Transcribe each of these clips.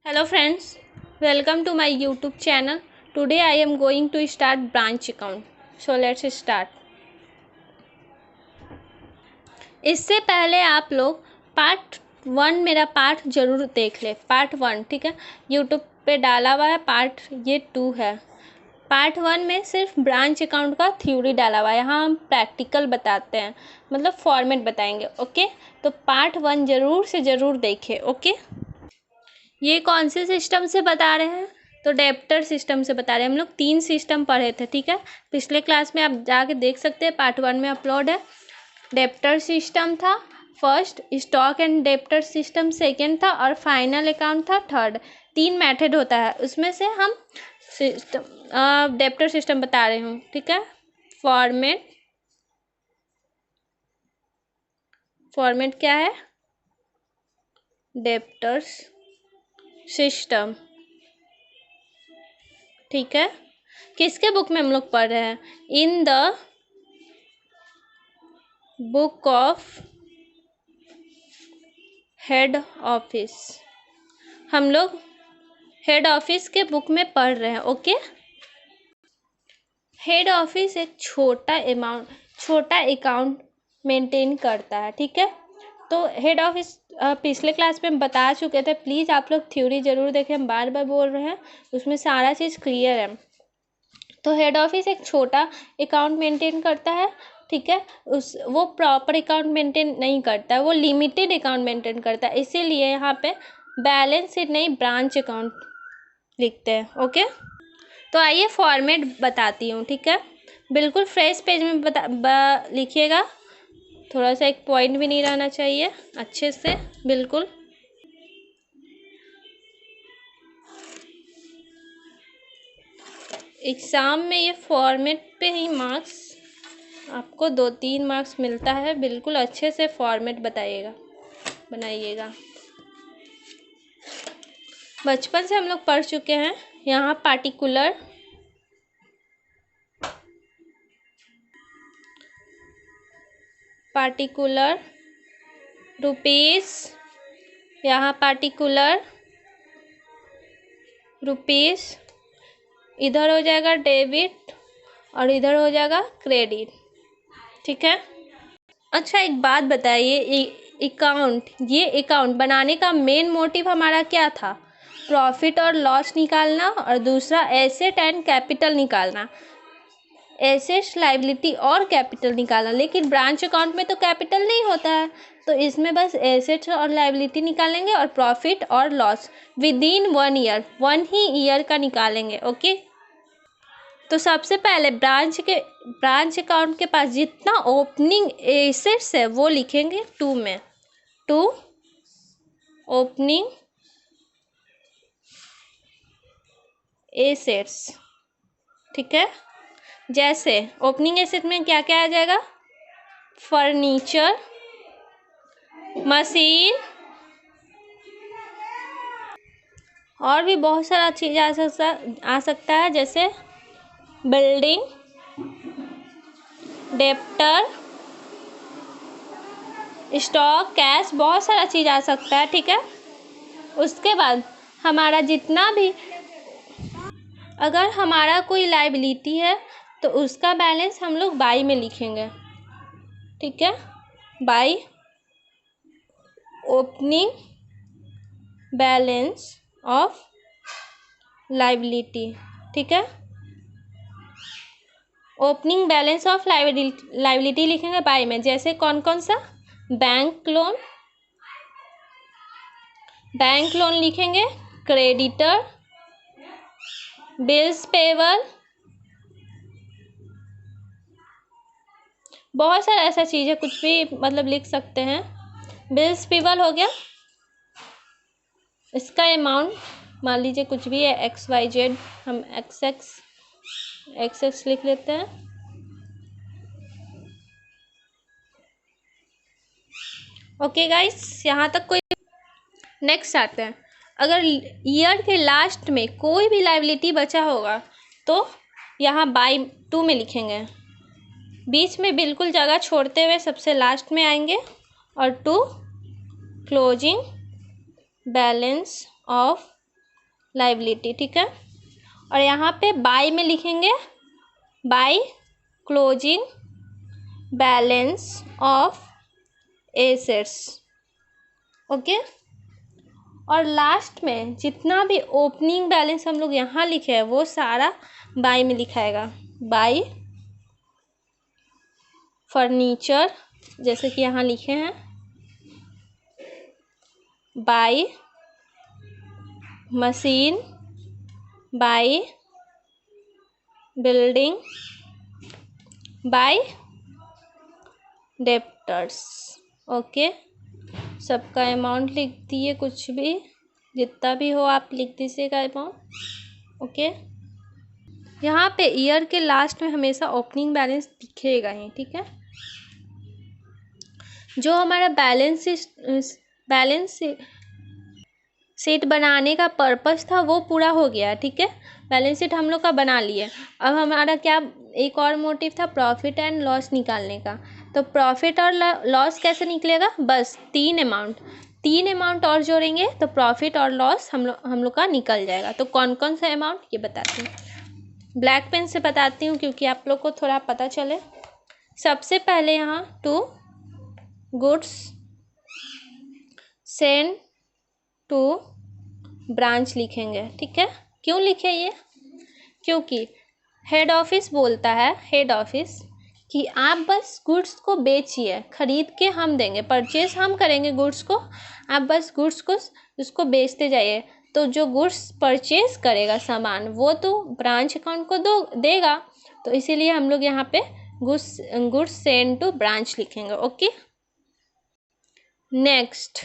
Hello friends, welcome to my YouTube channel. Today I am going to start branch account. So let's start. इससे पहले आप लोग part 1 मेरा part ज़रूर देख ले। पार्ट 1 ठीक है, YouTube पे डाला हुआ है। पार्ट ये 2 है। पार्ट 1 में सिर्फ ब्रांच अकाउंट का थ्योरी डाला हुआ है। यहाँ हम प्रैक्टिकल बताते हैं, मतलब फॉर्मेट बताएंगे। ओके, तो पार्ट 1 ज़रूर से ज़रूर देखें। ओके, ये कौन से सिस्टम से बता रहे हैं? तो डेप्टर सिस्टम से बता रहे हैं। हम लोग 3 सिस्टम पढ़े थे, ठीक है। पिछले क्लास में आप जाके देख सकते हैं, पार्ट 1 में अपलोड है। डेप्टर सिस्टम था first, stock and debtor system second था, और फाइनल अकाउंट था थर्ड। 3 मेथड होता है, उसमें से हम सिस्टम डेप्टर सिस्टम बता रही हूँ, ठीक है। फॉर्मेट क्या है? डेप्टर्स सिस्टम, ठीक है। किसके बुक में हम लोग पढ़ रहे हैं? In the book of head office. हम लोग हेड ऑफिस के बुक में पढ़ रहे हैं। ओके, हेड ऑफिस एक छोटा अकाउंट मेंटेन करता है, ठीक है। तो हेड ऑफिस पिछले क्लास में हम बता चुके थे। प्लीज़ आप लोग थ्योरी ज़रूर देखें, हम बार बार बोल रहे हैं, उसमें सारा चीज़ क्लियर है। तो हेड ऑफिस एक छोटा अकाउंट मेंटेन करता है, ठीक है। वो प्रॉपर अकाउंट मेंटेन नहीं करता है, वो लिमिटेड अकाउंट मेंटेन करता है। इसीलिए यहाँ पे बैलेंस शीट नहीं, ब्रांच अकाउंट लिखते हैं। ओके, तो आइए फॉर्मेट बताती हूँ, ठीक है। बिल्कुल फ्रेश पेज में लिखिएगा। थोड़ा सा एक पॉइंट भी नहीं रहना चाहिए, अच्छे से बिल्कुल। एग्ज़ाम में ये फॉर्मेट पे ही मार्क्स आपको 2-3 मार्क्स मिलता है। बिल्कुल अच्छे से फॉर्मेट बनाइएगा। बचपन से हम लोग पढ़ चुके हैं। यहाँ पार्टिकुलर, रुपीस, यहाँ पार्टिकुलर रुपीस, इधर हो जाएगा डेबिट और इधर हो जाएगा क्रेडिट, ठीक है। अच्छा, एक बात बताइए, ये अकाउंट बनाने का मेन मोटिव हमारा क्या था? प्रॉफिट और लॉस निकालना, और दूसरा एसेट एंड कैपिटल निकालना। एसेट्स, लायबिलिटी और कैपिटल निकालना। लेकिन ब्रांच अकाउंट में तो कैपिटल नहीं होता है, तो इसमें बस एसेट्स और लायबिलिटी निकालेंगे, और प्रॉफिट और लॉस विदिन 1 ईयर, 1 ही ईयर का निकालेंगे। ओके, तो सबसे पहले ब्रांच अकाउंट के पास जितना ओपनिंग एसेट्स है वो लिखेंगे 2 में। 2 ओपनिंग एसेट्स, ठीक है। जैसे ओपनिंग एसेट में क्या क्या आ जाएगा? फर्नीचर, मशीन, और भी बहुत सारा चीज़ आ सकता है, जैसे बिल्डिंग, डेप्टर, स्टॉक, कैश, बहुत सारा चीज़ आ सकता है, ठीक है। उसके बाद हमारा जितना भी, अगर हमारा कोई लायबिलिटी है तो उसका बैलेंस हम लोग बाई में लिखेंगे, ठीक है। By opening balance of liability, ठीक है। ओपनिंग बैलेंस ऑफ लायबिलिटी लिखेंगे बाई में। जैसे कौन कौन सा? बैंक लोन लिखेंगे, क्रेडिटर, बिल्स पेबल, बहुत सारा ऐसा चीज़ है, कुछ भी मतलब लिख सकते हैं। बिल्स पेबल हो गया, इसका अमाउंट मान लीजिए कुछ भी है, XYZ, हम XX लिख लेते हैं। ओके गाइस, यहाँ तक कोई? नेक्स्ट आते हैं। अगर ईयर के लास्ट में कोई भी लायबिलिटी बचा होगा तो यहाँ बाई 2 में लिखेंगे। बीच में बिल्कुल जगह छोड़ते हुए सबसे लास्ट में आएंगे, और 2 क्लोजिंग बैलेंस ऑफ लाइबिलिटी, ठीक है। और यहाँ पे बाय में लिखेंगे by closing balance of assets, okay. और लास्ट में जितना भी ओपनिंग बैलेंस हम लोग यहाँ लिखे हैं वो सारा बाय में लिखाएगा। बाय फर्नीचर, जैसे कि यहाँ लिखे हैं by machine, by building, by debtors, okay. सबका अमाउंट लिख दिए, कुछ भी जितना भी हो आप लिख दीजिएगा अमाउंट, ओके। यहाँ पे ईयर के लास्ट में हमेशा ओपनिंग बैलेंस दिखेगा ही, ठीक है। जो हमारा बैलेंस शीट बनाने का पर्पस था वो पूरा हो गया, ठीक है। बैलेंस शीट हम लोग का बना लिए। अब हमारा क्या एक और मोटिव था, प्रॉफिट एंड लॉस निकालने का। तो प्रॉफिट और लॉस कैसे निकलेगा, बस तीन अमाउंट और जोड़ेंगे तो प्रॉफिट और लॉस हम लोग का निकल जाएगा। तो कौन कौन सा अमाउंट ये बताती हूँ, ब्लैक पेन से बताती हूँ क्योंकि आप लोग को थोड़ा पता चले। सबसे पहले यहाँ to goods sent to branch लिखेंगे, ठीक है। क्यों लिखे ये, क्योंकि हेड ऑफिस बोलता है, हेड ऑफिस कि आप बस गुड्स को बेचिए, खरीद के हम देंगे, परचेज हम करेंगे गुड्स को, आप बस गुड्स को उसको बेचते जाइए। तो जो गुड्स परचेज करेगा सामान वो तो ब्रांच अकाउंट को देगा। तो इसीलिए हम लोग यहाँ पे गुड्स सेंड टू ब्रांच लिखेंगे, okay. Next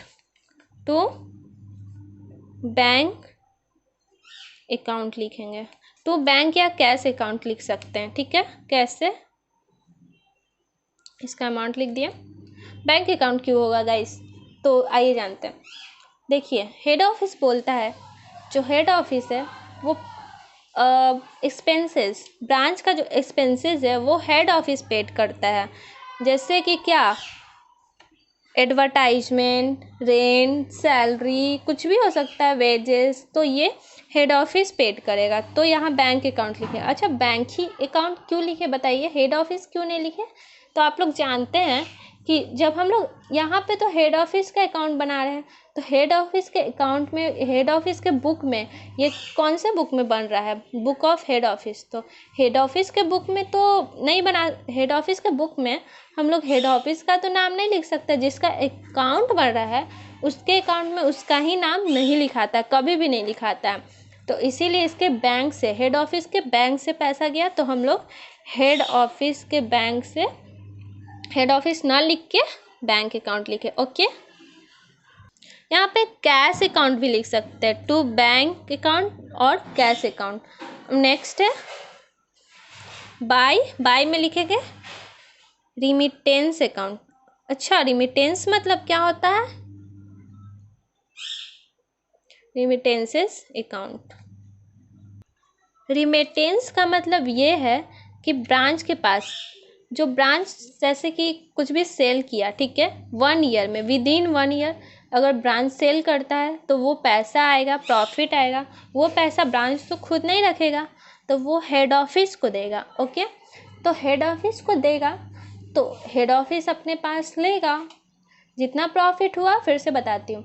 to bank account लिखेंगे। तो बैंक या कैश अकाउंट लिख सकते हैं, ठीक है। कैसे, इसका अमाउंट लिख दिया। बैंक अकाउंट क्यों होगा गाइस, तो आइए जानते हैं। देखिए हेड ऑफिस बोलता है, जो हेड ऑफिस है वो एक्सपेंसेस, ब्रांच का जो एक्सपेंसेस है वो हेड ऑफिस पेड करता है। जैसे कि क्या, एडवर्टाइजमेंट, रेंट, सैलरी, कुछ भी हो सकता है, वेजेस, तो ये हेड ऑफिस पेड करेगा। तो यहाँ बैंक अकाउंट लिखे। अच्छा बैंक ही अकाउंट क्यों लिखे बताइए, हेड ऑफिस क्यों नहीं लिखे। तो आप लोग जानते हैं कि जब हम लोग यहाँ पे तो हेड ऑफिस का अकाउंट बना रहे हैं, तो हेड ऑफिस के अकाउंट में, हेड ऑफिस के बुक में, ये कौन से बुक में बन रहा है, बुक ऑफ हेड ऑफिस। तो हेड ऑफिस के बुक में तो नहीं बना, हेड ऑफिस के बुक में हम लोग हेड ऑफिस का तो नाम नहीं लिख सकते, जिसका अकाउंट बन रहा है उसके अकाउंट में उसका ही नाम नहीं लिखाता, कभी भी नहीं लिखाता। तो इसीलिए इसके बैंक से, हेड ऑफिस के बैंक से पैसा गया, तो हम लोग हेड ऑफिस के बैंक से, हेड ऑफिस ना लिख के बैंक अकाउंट लिखे, ओके। यहाँ पे कैश अकाउंट भी लिख सकते हैं, टू बैंक अकाउंट और कैश अकाउंट। नेक्स्ट है बाय में लिखेंगे रिमिटेंस अकाउंट। अच्छा रिमिटेंस मतलब क्या होता है, रिमिटेंसेस अकाउंट। रिमिटेंस का मतलब ये है कि ब्रांच के पास, जो ब्रांच जैसे कि कुछ भी सेल किया, ठीक है, 1 ईयर में, विद इन 1 ईयर अगर ब्रांच सेल करता है तो वो पैसा आएगा, प्रॉफिट आएगा, वो पैसा ब्रांच तो खुद नहीं रखेगा, तो वो हेड ऑफिस को देगा, ओके। तो हेड ऑफिस को देगा तो हेड ऑफिस अपने पास लेगा जितना प्रॉफिट हुआ। फिर से बताती हूँ,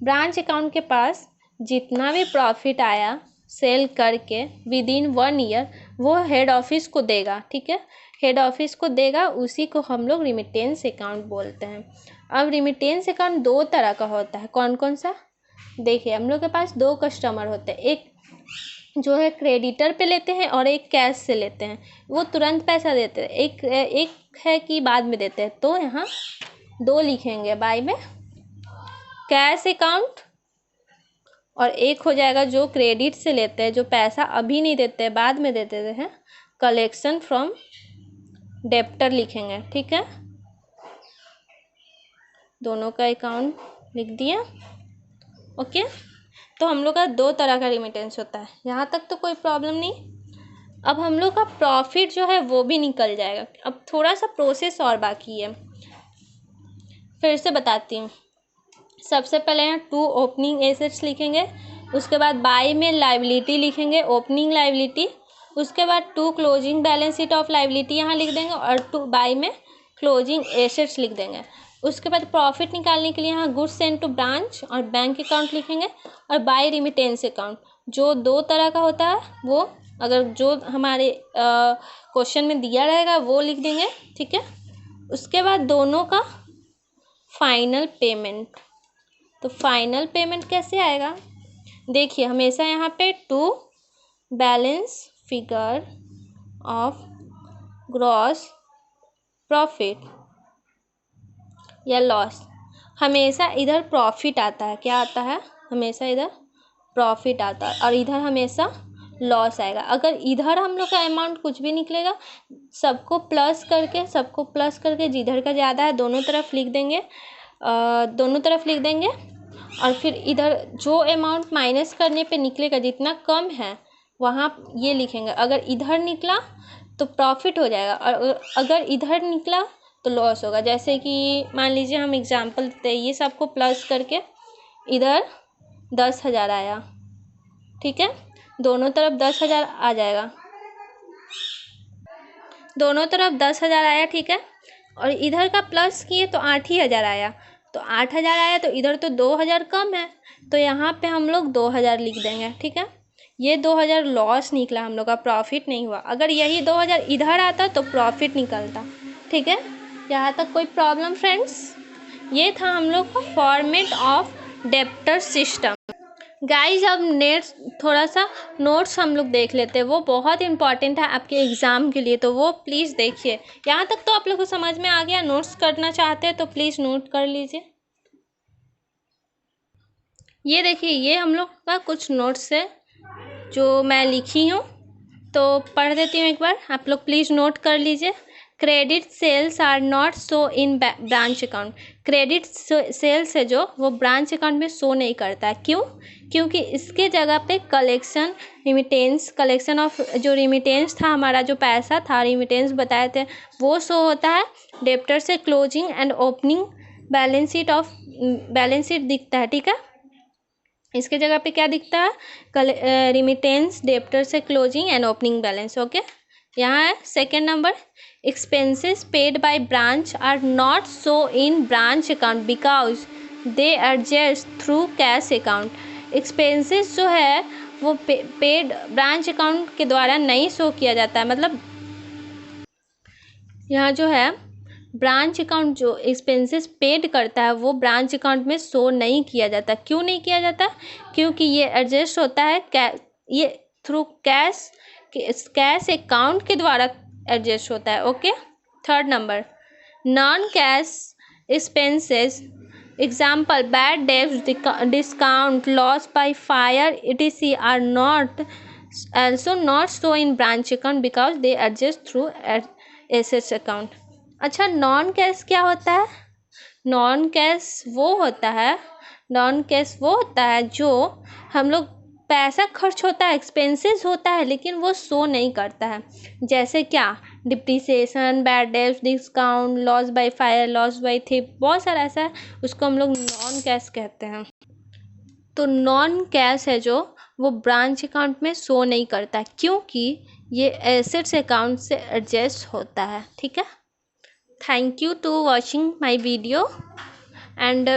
ब्रांच अकाउंट के पास जितना भी प्रॉफिट आया सेल करके विद इन 1 ईयर, वो हेड ऑफिस को देगा, ठीक है, हेड ऑफिस को देगा, उसी को हम लोग रिमिटेंस अकाउंट बोलते हैं। अब रिमिटेंस अकाउंट 2 तरह का होता है, कौन कौन सा, देखिए हम लोग के पास 2 कस्टमर होते हैं, एक जो है क्रेडिटर पे लेते हैं और एक कैश से लेते हैं, वो तुरंत पैसा देते हैं, एक है कि बाद में देते हैं। तो यहाँ 2 लिखेंगे बाय में, कैश अकाउंट, और एक हो जाएगा जो क्रेडिट से लेते हैं, जो पैसा अभी नहीं देते हैं, बाद में देते हैं, कलेक्शन फ्रॉम डेप्टर लिखेंगे, ठीक है। दोनों का अकाउंट लिख दिया, ओके। तो हम लोग का 2 तरह का रिमिटेंस होता है, यहाँ तक तो कोई प्रॉब्लम नहीं। अब हम लोग का प्रॉफिट जो है वो भी निकल जाएगा। अब थोड़ा सा प्रोसेस और बाकी है, फिर से बताती हूँ। सबसे पहले यहाँ 2 ओपनिंग एसेट्स लिखेंगे, उसके बाद बाई में लाइबिलिटी लिखेंगे, ओपनिंग लाइबिलिटी। उसके बाद to closing balance sheet of liability यहाँ लिख देंगे और टू बाई में क्लोजिंग एसेट्स लिख देंगे। उसके बाद प्रॉफिट निकालने के लिए यहाँ गुड्स सेंड टू ब्रांच और बैंक अकाउंट लिखेंगे और बाई रिमिटेंस अकाउंट। जो दो तरह का होता है वो अगर जो हमारे क्वेश्चन में दिया रहेगा वो लिख देंगे, ठीक है। उसके बाद दोनों का फाइनल पेमेंट। तो फाइनल पेमेंट कैसे आएगा, देखिए हमेशा यहाँ पे to balance figure of gross profit या लॉस, हमेशा इधर प्रॉफिट आता है। क्या आता है, हमेशा इधर प्रॉफिट आता है और इधर हमेशा लॉस आएगा। अगर इधर हम लोग का अमाउंट कुछ भी निकलेगा, सबको प्लस करके जिधर का ज़्यादा है दोनों तरफ लिख देंगे और फिर इधर जो अमाउंट माइनस करने पे निकलेगा जितना कम है वहाँ ये लिखेंगे। अगर इधर निकला तो प्रॉफिट हो जाएगा और अगर इधर निकला तो लॉस होगा। जैसे कि मान लीजिए हम एग्जांपल देते हैं, ये सबको प्लस करके इधर 10,000 आया, ठीक है। दोनों तरफ 10,000 आ जाएगा, दोनों तरफ 10,000 आया, ठीक है। और इधर का प्लस किए तो 8,000 आया, तो 8,000 आया तो इधर तो 2,000 कम है तो यहाँ पे हम लोग 2,000 लिख देंगे, ठीक है। ये 2,000 लॉस निकला, हम लोग का प्रॉफिट नहीं हुआ। अगर यही 2,000 इधर आता तो प्रॉफिट निकलता, ठीक है। यहाँ तक कोई प्रॉब्लम फ्रेंड्स? ये था हम लोग का format of debtor system. Guys अब थोड़ा सा नोट्स हम लोग देख लेते हैं, वो बहुत इंपॉर्टेंट है आपके एग्ज़ाम के लिए, तो वो प्लीज़ देखिए। यहाँ तक तो आप लोग को समझ में आ गया। नोट्स करना चाहते हैं तो प्लीज़ नोट कर लीजिए। ये देखिए, ये हम लोग का कुछ नोट्स है जो मैं लिखी हूँ, तो पढ़ देती हूँ एक बार, आप लोग प्लीज़ नोट कर लीजिए। Credit sales are not show in branch account. Credit sales है जो वो ब्रांच अकाउंट में शो नहीं करता है। क्यों? क्योंकि इसके जगह पे कलेक्शन ऑफ जो रिमिटेंस था, हमारा जो पैसा था रिमिटेंस बताए थे, वो शो होता है। डेप्टर से closing and opening balance sheet दिखता है, ठीक है। इसके जगह पे क्या दिखता है, रिमिटेंस, डेप्टर से closing and opening balance, okay. यहाँ है second number, expenses paid by branch are not show in branch account because they adjust through cash account. Expenses जो है वो पेड ब्रांच अकाउंट के द्वारा नहीं शो किया जाता है, मतलब यहाँ जो है ब्रांच अकाउंट जो एक्सपेंसेस पेड करता है वो ब्रांच अकाउंट में शो नहीं किया जाता। क्यों नहीं किया जाता? क्योंकि ये एडजस्ट होता है ये थ्रू कैश अकाउंट के द्वारा एडजस्ट होता है, okay. Third number, non cash expenses example bad डेब्ट, discount, loss by fire etc are not also not show in branch account because they adjust through assets account। अच्छा, non cash क्या होता है? Non cash वो होता है जो हम लोग पैसा खर्च होता है, एक्सपेंसेस होता है, लेकिन वो शो नहीं करता है। जैसे क्या, डिप्रिसिएशन, बैड डेब्ट, discount, loss by fire, loss by thief, बहुत सारा ऐसा है, उसको हम लोग नॉन कैश कहते हैं। तो नॉन कैश है जो वो ब्रांच अकाउंट में शो नहीं करता क्योंकि ये एसेट्स अकाउंट से एडजस्ट होता है, ठीक है। Thank you to watching my video and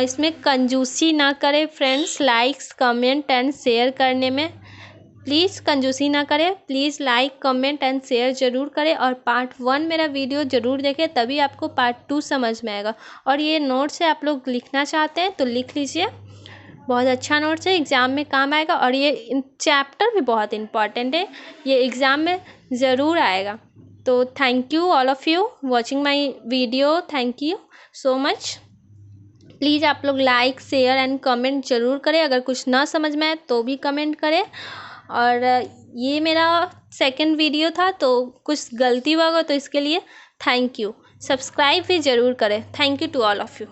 इसमें कंजूसी ना करें friends, likes comment and share करने में प्लीज़ कंजूसी ना करें। Please like comment and share ज़रूर करें और पार्ट 1 मेरा वीडियो ज़रूर देखें, तभी आपको पार्ट 2 समझ में आएगा। और ये नोट्स है, आप लोग लिखना चाहते हैं तो लिख लीजिए, बहुत अच्छा नोट्स है, एग्ज़ाम में काम आएगा। और ये चैप्टर भी बहुत इंपॉर्टेंट है, ये एग्ज़ाम में ज़रूर आएगा। तो thank you all of you watching my video, thank you so much. Please आप लोग लाइक शेयर एंड कमेंट ज़रूर करें, अगर कुछ ना समझ में आए तो भी कमेंट करें। और ये मेरा सेकंड वीडियो था तो कुछ गलती हुआ तो इसके लिए थैंक यू। सब्सक्राइब भी ज़रूर करें। Thank you to all of you.